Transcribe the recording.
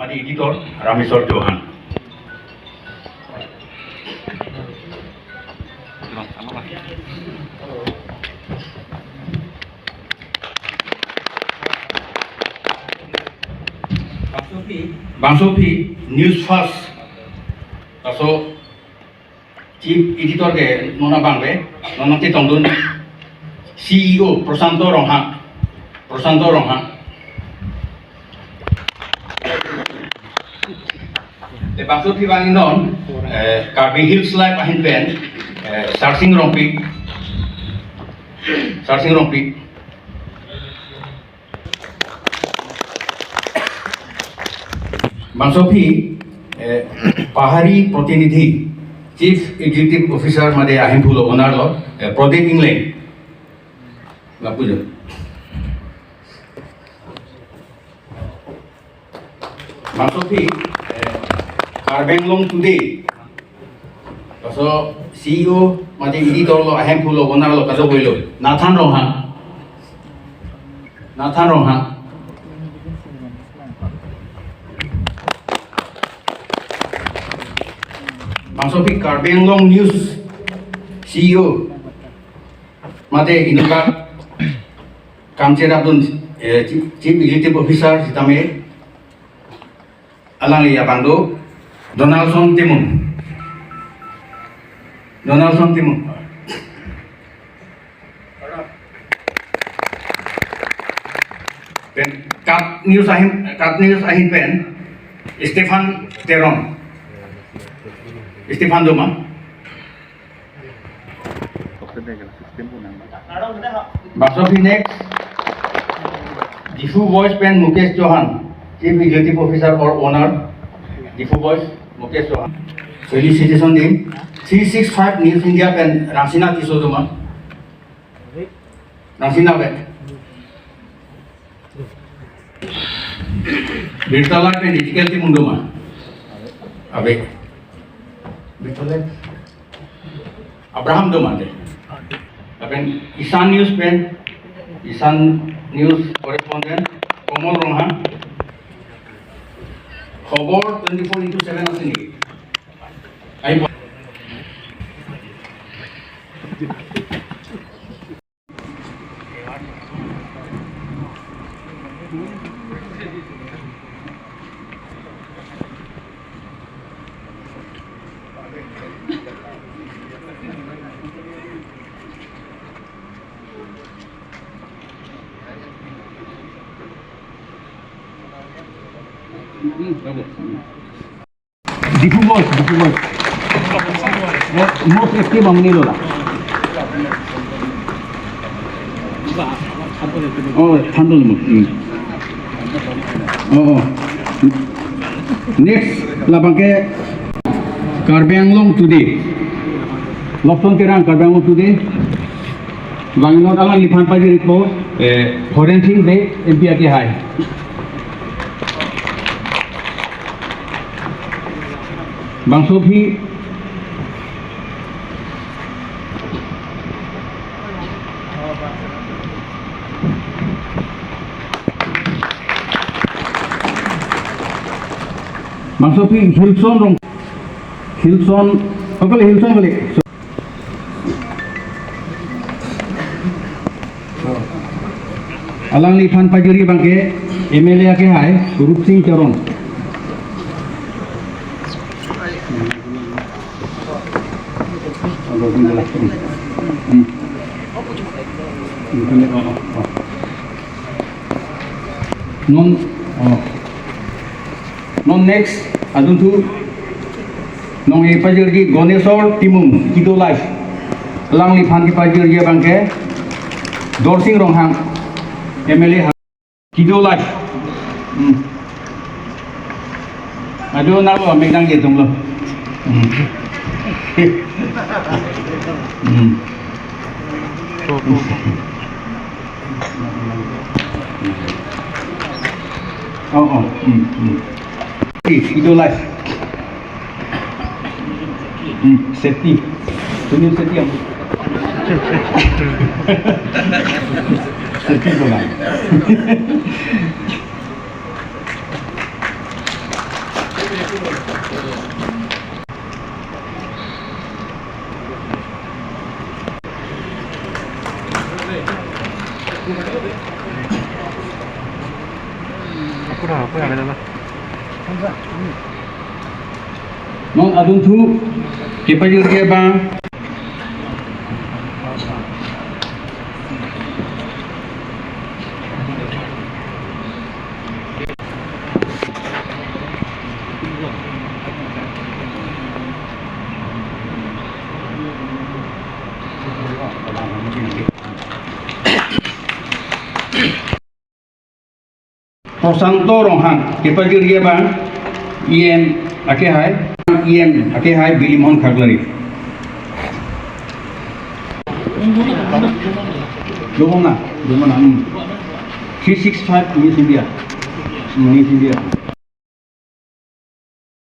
Mari editor Rameswar Johan. Bangsopi News First. So Chief Editor ke Nona Bangbe, Nona Ki Tongdun CEO Prasanto Rongha. The Bangsopi Banginon, Carving Hills Life Ahin Pen, Sarsing Rompi. Bangsopi Pahari Protinidhi Chief Executive Officer Made Ahin Pulo Onarlo Project England Lapujo Bangsopi Carbenglong today so CEO Made Editor Lo Ahin Pulo Onarlo Kaso Boilo Nathan Rohan Bangsopi Carbenglong News CEO Mate Inuka Kamcherabun Chief Executive Officer Sitame Alang Yapando Donaldson Timun Cut News Ahin Pen Stefan Teron Stefan Doma Bangsopi next Diphu Voice Pen Mukesh Johan Chief Executive Officer or Owner Diphu Voice Mukesh Johan Felicitation Team 365 News India Pen Rangsina Tisodoma Rangsina Pen Virtual Pen Digital Team Undoma Abe Abraham Domande. Then Isan News correspondent Komol Rongha. Khobor 24/7 asini. Diphu Voice. Most active amni lola. Oh, handle mo. Oh. Next, labangke Carbenglong today. Lopson kerang Carbenglong today. Banginot alang liphan pagi rito. Forensic day MPA ke hai. Bangsopi Hilson boleh Alang Liphan Pajuri bangke MLA ke hai Rup Singh Charon non next adun tu nong e pajurgi Gonesor Timung Kido Life Alang Liphan ki pajurgi bangke Dorsing Ronghang MLA Kido Life aduh nalo ambil gitu lo Kido Life Seti Sunil Seti am Seti bola Aku yang ada. Non adun tu kepajir ke bang Prosanto Rohan kepajir ke bang iem ake hai Bilimon Khaglari Lumona 365 Miss India